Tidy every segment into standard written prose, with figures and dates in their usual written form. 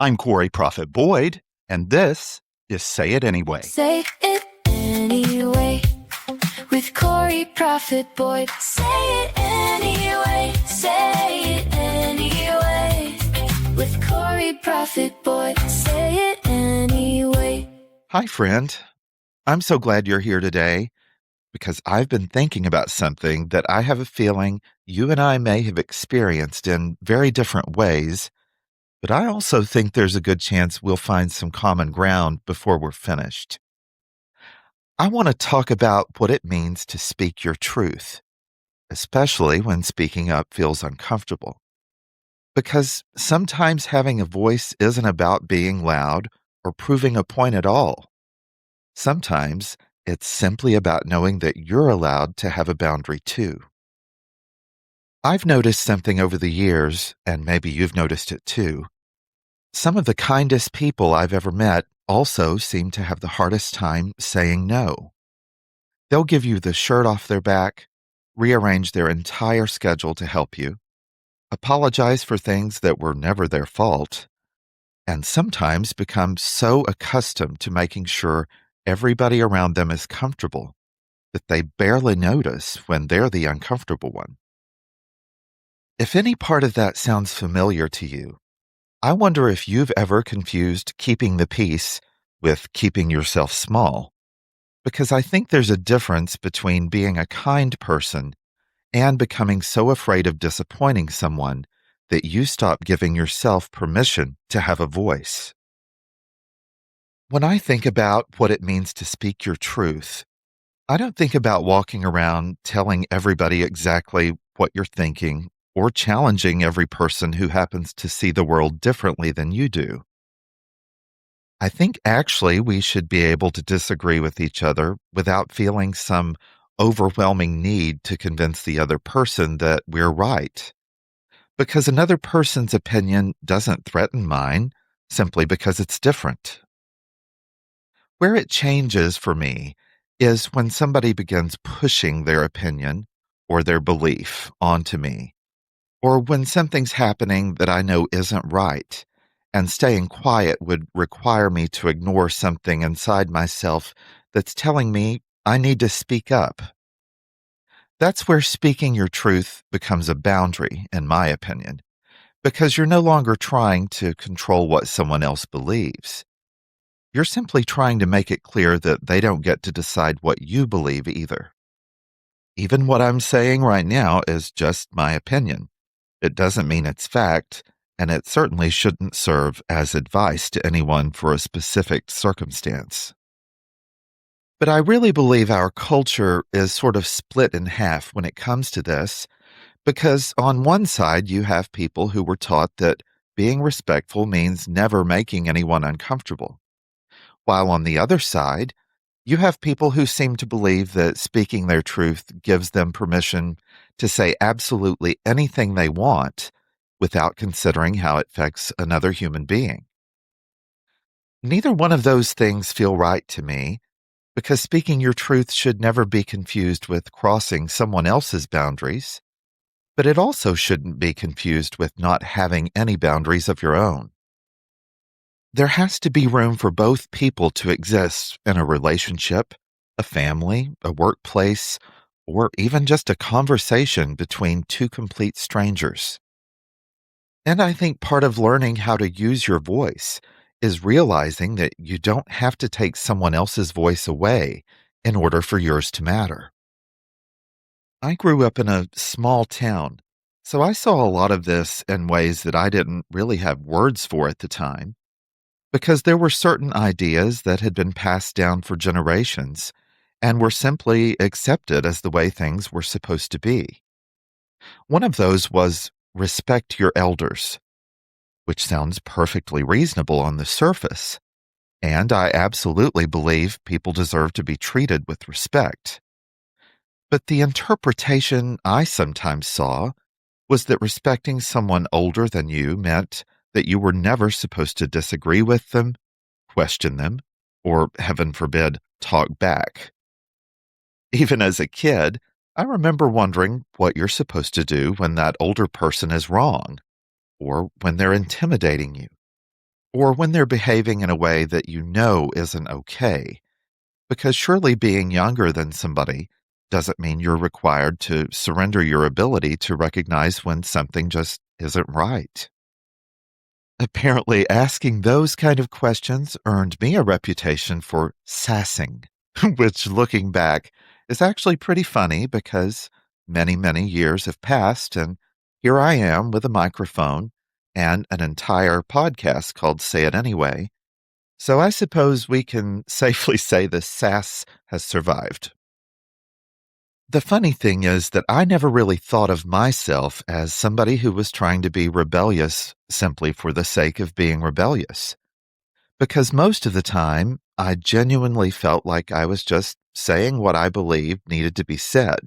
I'm Corey Proffitt-Boyd, and this is Say It Anyway. Say it anyway with Corey Proffitt-Boyd. Say it anyway. Say it anyway with Corey Proffitt-Boyd. Say it anyway. Hi, friend. I'm so glad you're here today because I've been thinking about something that I have a feeling you and I may have experienced in very different ways, but I also think there's a good chance we'll find some common ground before we're finished. I want to talk about what it means to speak your truth, especially when speaking up feels uncomfortable. Because sometimes having a voice isn't about being loud or proving a point at all. Sometimes it's simply about knowing that you're allowed to have a boundary too. I've noticed something over the years, and maybe you've noticed it too. Some of the kindest people I've ever met also seem to have the hardest time saying no. They'll give you the shirt off their back, rearrange their entire schedule to help you, apologize for things that were never their fault, and sometimes become so accustomed to making sure everybody around them is comfortable that they barely notice when they're the uncomfortable one. If any part of that sounds familiar to you, I wonder if you've ever confused keeping the peace with keeping yourself small, because I think there's a difference between being a kind person and becoming so afraid of disappointing someone that you stop giving yourself permission to have a voice. When I think about what it means to speak your truth, I don't think about walking around telling everybody exactly what you're thinking or challenging every person who happens to see the world differently than you do. I think actually we should be able to disagree with each other without feeling some overwhelming need to convince the other person that we're right. Because another person's opinion doesn't threaten mine simply because it's different. Where it changes for me is when somebody begins pushing their opinion or their belief onto me, or when something's happening that I know isn't right, and staying quiet would require me to ignore something inside myself that's telling me I need to speak up. That's where speaking your truth becomes a boundary, in my opinion, because you're no longer trying to control what someone else believes. You're simply trying to make it clear that they don't get to decide what you believe either. Even what I'm saying right now is just my opinion. It doesn't mean it's fact, and it certainly shouldn't serve as advice to anyone for a specific circumstance. But I really believe our culture is sort of split in half when it comes to this, because on one side you have people who were taught that being respectful means never making anyone uncomfortable, while on the other side, you have people who seem to believe that speaking their truth gives them permission to say absolutely anything they want without considering how it affects another human being. Neither one of those things feel right to me, because speaking your truth should never be confused with crossing someone else's boundaries, but it also shouldn't be confused with not having any boundaries of your own. There has to be room for both people to exist in a relationship, a family, a workplace, or even just a conversation between two complete strangers. And I think part of learning how to use your voice is realizing that you don't have to take someone else's voice away in order for yours to matter. I grew up in a small town, so I saw a lot of this in ways that I didn't really have words for at the time, because there were certain ideas that had been passed down for generations and were simply accepted as the way things were supposed to be. One of those was respect your elders, which sounds perfectly reasonable on the surface, and I absolutely believe people deserve to be treated with respect. But the interpretation I sometimes saw was that respecting someone older than you meant that you were never supposed to disagree with them, question them, or, heaven forbid, talk back. Even as a kid, I remember wondering what you're supposed to do when that older person is wrong, or when they're intimidating you, or when they're behaving in a way that you know isn't okay. Because surely being younger than somebody doesn't mean you're required to surrender your ability to recognize when something just isn't right. Apparently, asking those kind of questions earned me a reputation for sassing, which, looking back, is actually pretty funny because many, many years have passed, and here I am with a microphone and an entire podcast called Say It Anyway. So I suppose we can safely say the sass has survived. The funny thing is that I never really thought of myself as somebody who was trying to be rebellious simply for the sake of being rebellious. Because most of the time, I genuinely felt like I was just saying what I believed needed to be said.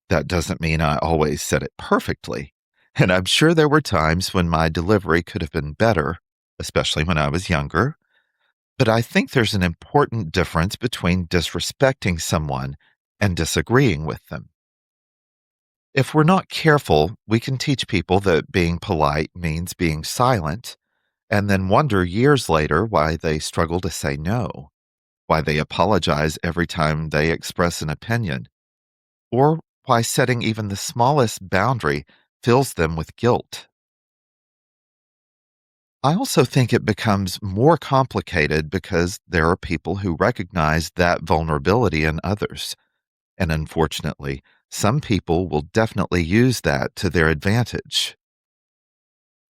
That doesn't mean I always said it perfectly. And I'm sure there were times when my delivery could have been better, especially when I was younger. But I think there's an important difference between disrespecting someone and disagreeing with them. If we're not careful, we can teach people that being polite means being silent, and then wonder years later why they struggle to say no, why they apologize every time they express an opinion, or why setting even the smallest boundary fills them with guilt. I also think it becomes more complicated because there are people who recognize that vulnerability in others. And unfortunately, some people will definitely use that to their advantage.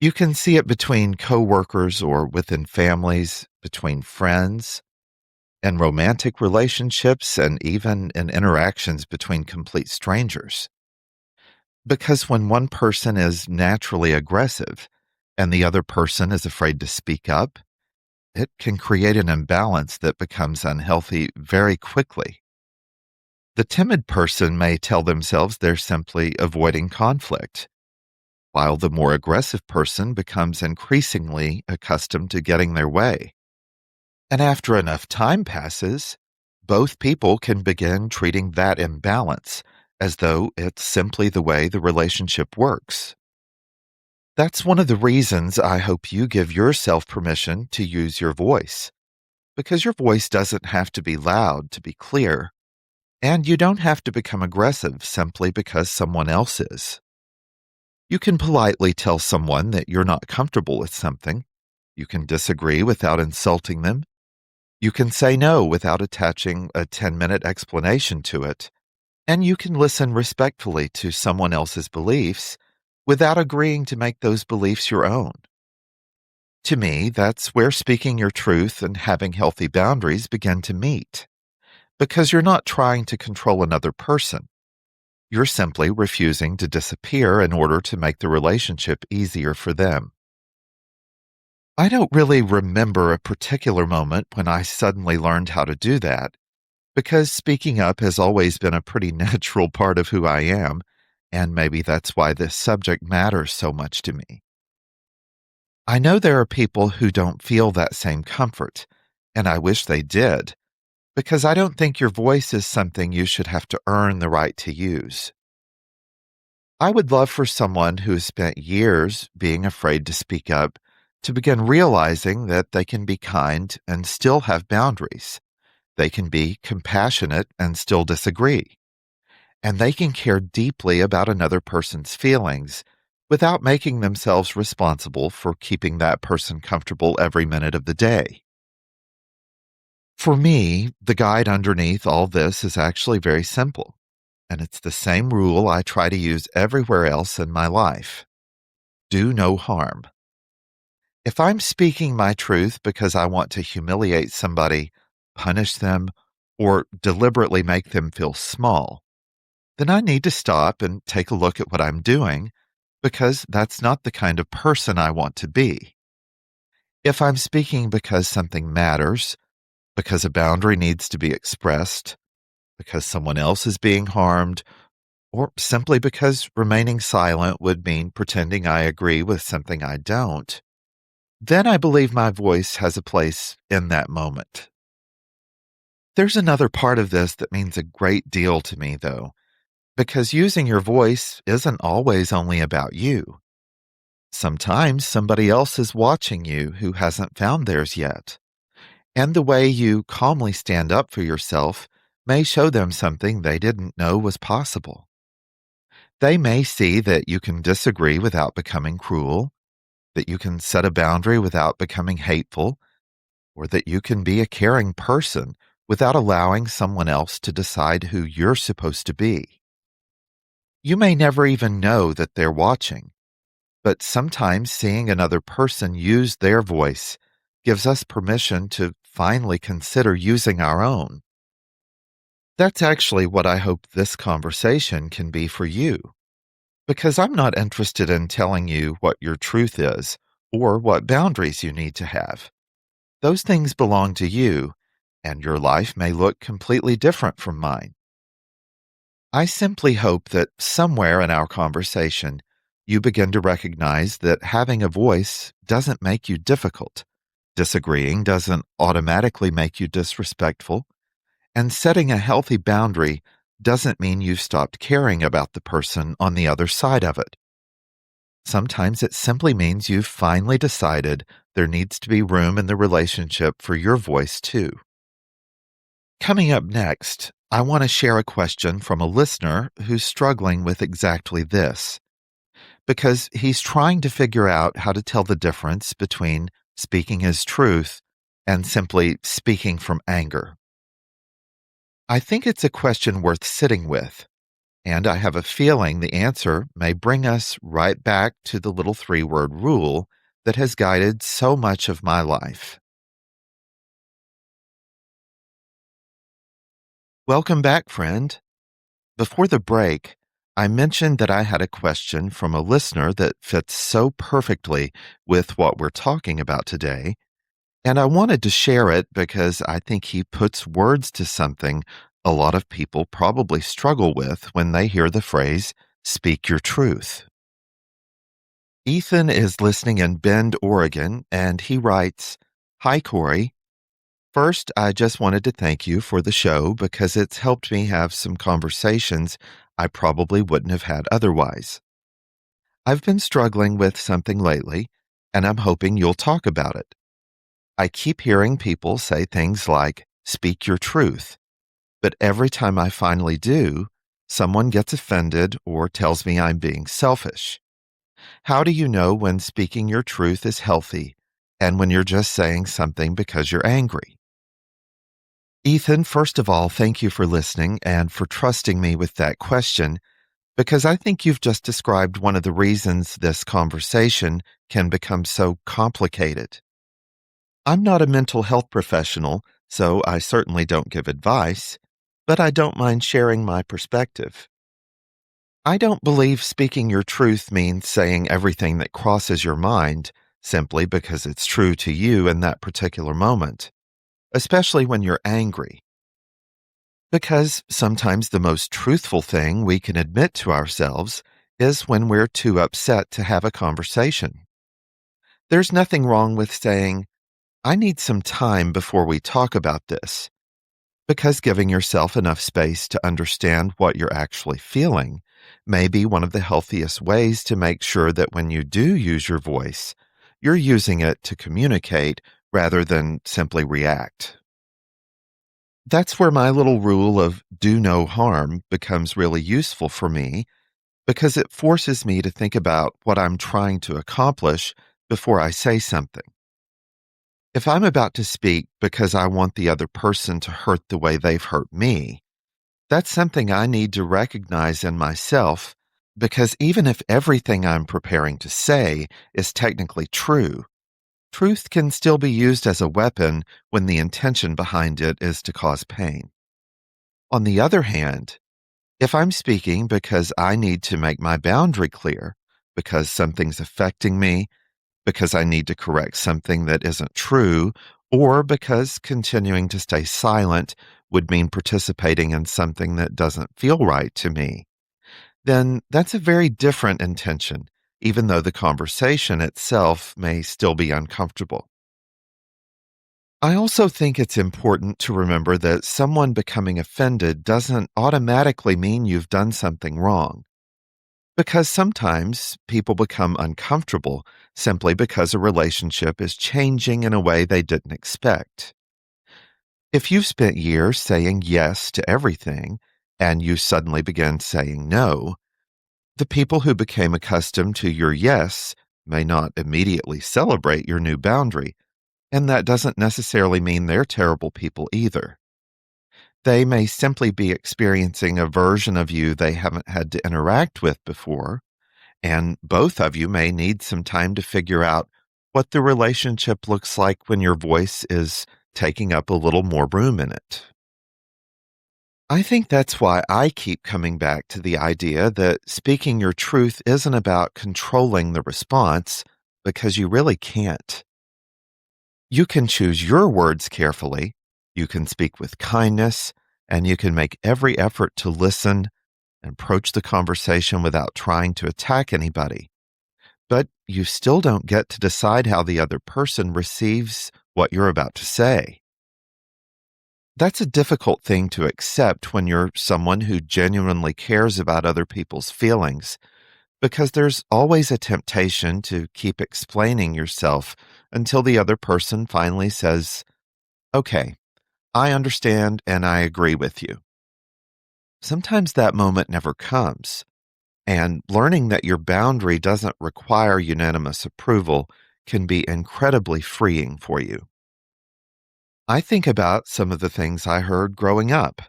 You can see it between coworkers or within families, between friends, and romantic relationships, and even in interactions between complete strangers. Because when one person is naturally aggressive and the other person is afraid to speak up, it can create an imbalance that becomes unhealthy very quickly. The timid person may tell themselves they're simply avoiding conflict, while the more aggressive person becomes increasingly accustomed to getting their way. And after enough time passes, both people can begin treating that imbalance as though it's simply the way the relationship works. That's one of the reasons I hope you give yourself permission to use your voice, because your voice doesn't have to be loud to be clear, and you don't have to become aggressive simply because someone else is. You can politely tell someone that you're not comfortable with something. You can disagree without insulting them. You can say no without attaching a 10-minute explanation to it. And you can listen respectfully to someone else's beliefs without agreeing to make those beliefs your own. To me, that's where speaking your truth and having healthy boundaries begin to meet. Because you're not trying to control another person. You're simply refusing to disappear in order to make the relationship easier for them. I don't really remember a particular moment when I suddenly learned how to do that, because speaking up has always been a pretty natural part of who I am, and maybe that's why this subject matters so much to me. I know there are people who don't feel that same comfort, and I wish they did, because I don't think your voice is something you should have to earn the right to use. I would love for someone who has spent years being afraid to speak up to begin realizing that they can be kind and still have boundaries. They can be compassionate and still disagree. And they can care deeply about another person's feelings without making themselves responsible for keeping that person comfortable every minute of the day. For me, the guide underneath all this is actually very simple, and it's the same rule I try to use everywhere else in my life. Do no harm. If I'm speaking my truth because I want to humiliate somebody, punish them, or deliberately make them feel small, then I need to stop and take a look at what I'm doing, because that's not the kind of person I want to be. If I'm speaking because something matters, because a boundary needs to be expressed, because someone else is being harmed, or simply because remaining silent would mean pretending I agree with something I don't, then I believe my voice has a place in that moment. There's another part of this that means a great deal to me, though, because using your voice isn't always only about you. Sometimes somebody else is watching you who hasn't found theirs yet. And the way you calmly stand up for yourself may show them something they didn't know was possible. They may see that you can disagree without becoming cruel, that you can set a boundary without becoming hateful, or that you can be a caring person without allowing someone else to decide who you're supposed to be. You may never even know that they're watching, but sometimes seeing another person use their voice gives us permission to finally consider using our own. That's actually what I hope this conversation can be for you, because I'm not interested in telling you what your truth is or what boundaries you need to have. Those things belong to you, and your life may look completely different from mine. I simply hope that somewhere in our conversation, you begin to recognize that having a voice doesn't make you difficult. Disagreeing doesn't automatically make you disrespectful. And setting a healthy boundary doesn't mean you've stopped caring about the person on the other side of it. Sometimes it simply means you've finally decided there needs to be room in the relationship for your voice too. Coming up next, I want to share a question from a listener who's struggling with exactly this, because he's trying to figure out how to tell the difference between speaking his truth and simply speaking from anger. I think it's a question worth sitting with, and I have a feeling the answer may bring us right back to the little 3-word rule that has guided so much of my life. Welcome back, friend. Before the break, I mentioned that I had a question from a listener that fits so perfectly with what we're talking about today, and I wanted to share it because I think he puts words to something a lot of people probably struggle with when they hear the phrase, speak your truth. Ethan is listening in Bend, Oregon, and he writes, Hi, Corey. First, I just wanted to thank you for the show because it's helped me have some conversations I probably wouldn't have had otherwise. I've been struggling with something lately, and I'm hoping you'll talk about it. I keep hearing people say things like, speak your truth, but every time I finally do, someone gets offended or tells me I'm being selfish. How do you know when speaking your truth is healthy and when you're just saying something because you're angry? Ethan, first of all, thank you for listening and for trusting me with that question, because I think you've just described one of the reasons this conversation can become so complicated. I'm not a mental health professional, so I certainly don't give advice, but I don't mind sharing my perspective. I don't believe speaking your truth means saying everything that crosses your mind simply because it's true to you in that particular moment, especially when you're angry. Because sometimes the most truthful thing we can admit to ourselves is when we're too upset to have a conversation. There's nothing wrong with saying, I need some time before we talk about this, because giving yourself enough space to understand what you're actually feeling may be one of the healthiest ways to make sure that when you do use your voice, you're using it to communicate rather than simply react. That's where my little rule of do no harm becomes really useful for me, because it forces me to think about what I'm trying to accomplish before I say something. If I'm about to speak because I want the other person to hurt the way they've hurt me, that's something I need to recognize in myself, because even if everything I'm preparing to say is technically true, truth can still be used as a weapon when the intention behind it is to cause pain. On the other hand, if I'm speaking because I need to make my boundary clear, because something's affecting me, because I need to correct something that isn't true, or because continuing to stay silent would mean participating in something that doesn't feel right to me, then that's a very different intention, even though the conversation itself may still be uncomfortable. I also think it's important to remember that someone becoming offended doesn't automatically mean you've done something wrong. Because sometimes people become uncomfortable simply because a relationship is changing in a way they didn't expect. If you've spent years saying yes to everything and you suddenly begin saying no, the people who became accustomed to your yes may not immediately celebrate your new boundary, and that doesn't necessarily mean they're terrible people either. They may simply be experiencing a version of you they haven't had to interact with before, and both of you may need some time to figure out what the relationship looks like when your voice is taking up a little more room in it. I think that's why I keep coming back to the idea that speaking your truth isn't about controlling the response, because you really can't. You can choose your words carefully, you can speak with kindness, and you can make every effort to listen and approach the conversation without trying to attack anybody. But you still don't get to decide how the other person receives what you're about to say. That's a difficult thing to accept when you're someone who genuinely cares about other people's feelings, because there's always a temptation to keep explaining yourself until the other person finally says, "Okay, I understand and I agree with you." Sometimes that moment never comes, and learning that your boundary doesn't require unanimous approval can be incredibly freeing for you. I think about some of the things I heard growing up,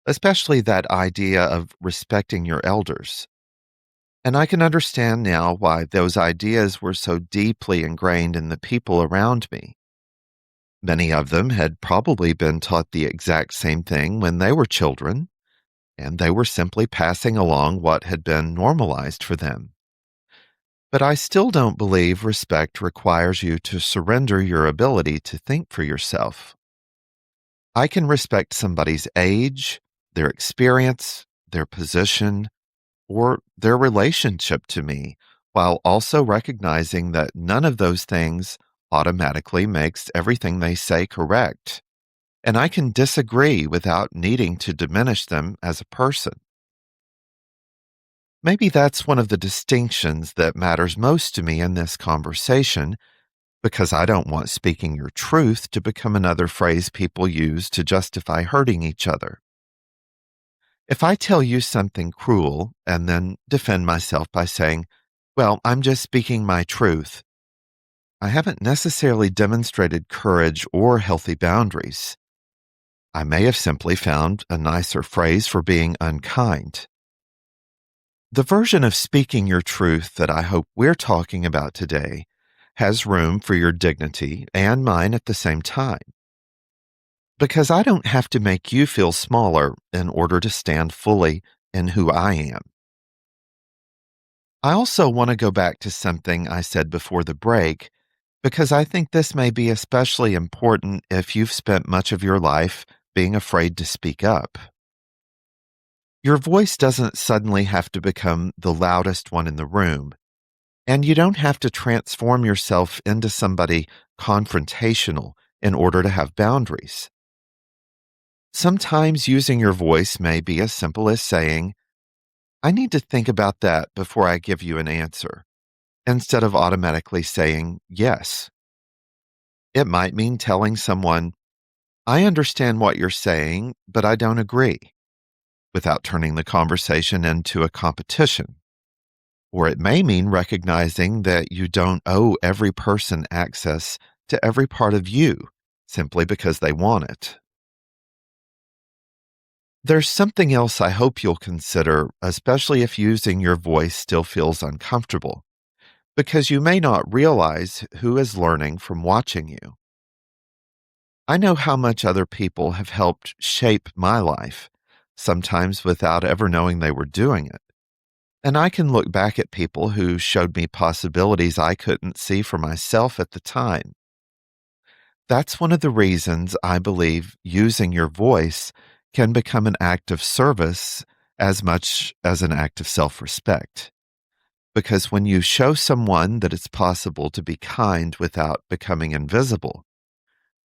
especially that idea of respecting your elders. And I can understand now why those ideas were so deeply ingrained in the people around me. Many of them had probably been taught the exact same thing when they were children, and they were simply passing along what had been normalized for them. But I still don't believe respect requires you to surrender your ability to think for yourself. I can respect somebody's age, their experience, their position, or their relationship to me, while also recognizing that none of those things automatically makes everything they say correct. And I can disagree without needing to diminish them as a person. Maybe that's one of the distinctions that matters most to me in this conversation, because I don't want speaking your truth to become another phrase people use to justify hurting each other. If I tell you something cruel and then defend myself by saying, "Well, I'm just speaking my truth," I haven't necessarily demonstrated courage or healthy boundaries. I may have simply found a nicer phrase for being unkind. The version of speaking your truth that I hope we're talking about today has room for your dignity and mine at the same time, because I don't have to make you feel smaller in order to stand fully in who I am. I also want to go back to something I said before the break, because I think this may be especially important if you've spent much of your life being afraid to speak up. Your voice doesn't suddenly have to become the loudest one in the room, and you don't have to transform yourself into somebody confrontational in order to have boundaries. Sometimes using your voice may be as simple as saying, "I need to think about that before I give you an answer," instead of automatically saying yes. It might mean telling someone, "I understand what you're saying, but I don't agree," without turning the conversation into a competition. Or it may mean recognizing that you don't owe every person access to every part of you simply because they want it. There's something else I hope you'll consider, especially if using your voice still feels uncomfortable, because you may not realize who is learning from watching you. I know how much other people have helped shape my life, sometimes without ever knowing they were doing it. And I can look back at people who showed me possibilities I couldn't see for myself at the time. That's one of the reasons I believe using your voice can become an act of service as much as an act of self respect. Because when you show someone that it's possible to be kind without becoming invisible,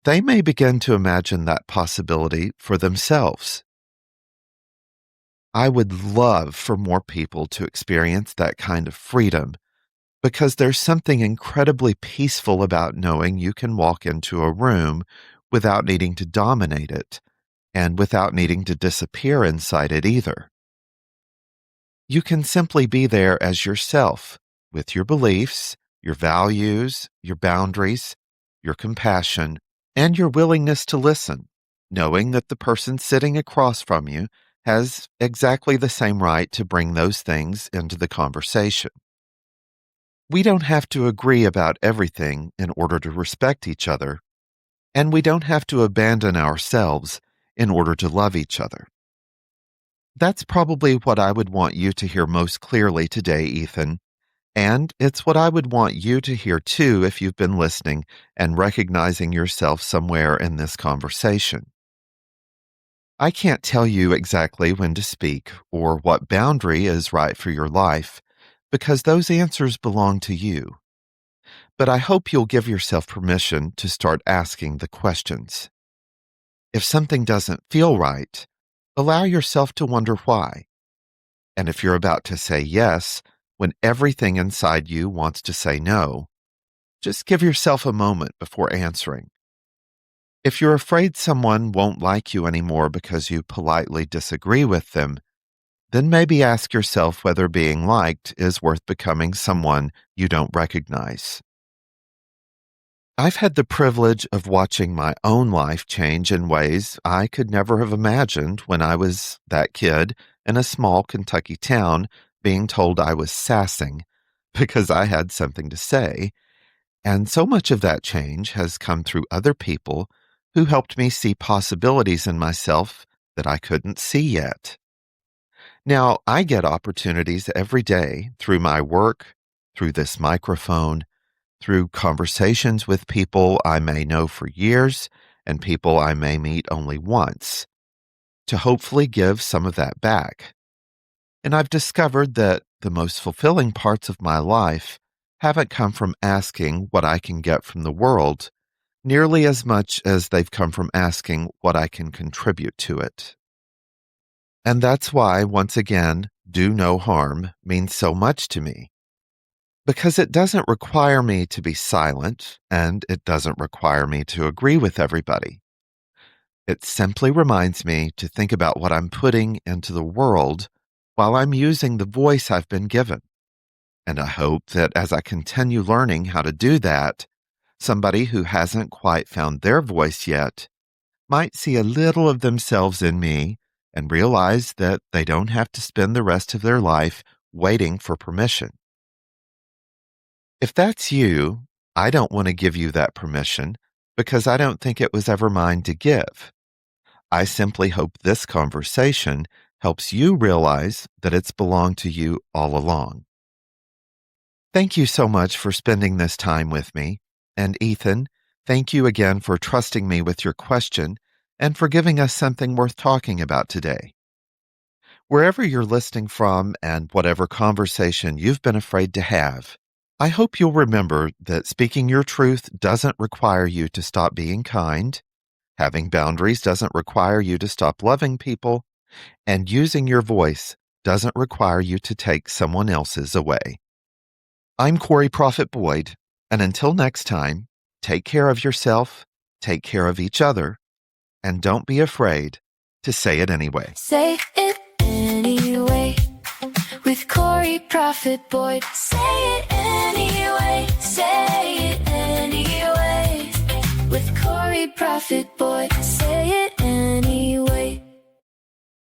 they may begin to imagine that possibility for themselves. I would love for more people to experience that kind of freedom because there's something incredibly peaceful about knowing you can walk into a room without needing to dominate it and without needing to disappear inside it either. You can simply be there as yourself with your beliefs, your values, your boundaries, your compassion, and your willingness to listen, knowing that the person sitting across from you has exactly the same right to bring those things into the conversation. We don't have to agree about everything in order to respect each other, and we don't have to abandon ourselves in order to love each other. That's probably what I would want you to hear most clearly today, Ethan, and it's what I would want you to hear too if you've been listening and recognizing yourself somewhere in this conversation. I can't tell you exactly when to speak or what boundary is right for your life because those answers belong to you. But I hope you'll give yourself permission to start asking the questions. If something doesn't feel right, allow yourself to wonder why. And if you're about to say yes when everything inside you wants to say no, just give yourself a moment before answering. If you're afraid someone won't like you anymore because you politely disagree with them, then maybe ask yourself whether being liked is worth becoming someone you don't recognize. I've had the privilege of watching my own life change in ways I could never have imagined when I was that kid in a small Kentucky town being told I was sassing because I had something to say. And so much of that change has come through other people who helped me see possibilities in myself that I couldn't see yet. Now, I get opportunities every day through my work, through this microphone, through conversations with people I may know for years and people I may meet only once, to hopefully give some of that back. And I've discovered that the most fulfilling parts of my life haven't come from asking what I can get from the world nearly as much as they've come from asking what I can contribute to it. And that's why, once again, do no harm means so much to me. Because it doesn't require me to be silent, and it doesn't require me to agree with everybody. It simply reminds me to think about what I'm putting into the world while I'm using the voice I've been given. And I hope that as I continue learning how to do that, somebody who hasn't quite found their voice yet might see a little of themselves in me and realize that they don't have to spend the rest of their life waiting for permission. If that's you, I don't want to give you that permission because I don't think it was ever mine to give. I simply hope this conversation helps you realize that it's belonged to you all along. Thank you so much for spending this time with me. And Ethan, thank you again for trusting me with your question and for giving us something worth talking about today. Wherever you're listening from and whatever conversation you've been afraid to have, I hope you'll remember that speaking your truth doesn't require you to stop being kind, having boundaries doesn't require you to stop loving people, and using your voice doesn't require you to take someone else's away. I'm Corey Proffitt-Boyd, and until next time, take care of yourself, take care of each other, and don't be afraid to say it anyway. Say it anyway. With Corey Proffitt-Boyd. Say it anyway. Say it anyway. With Corey Proffitt-Boyd. Say it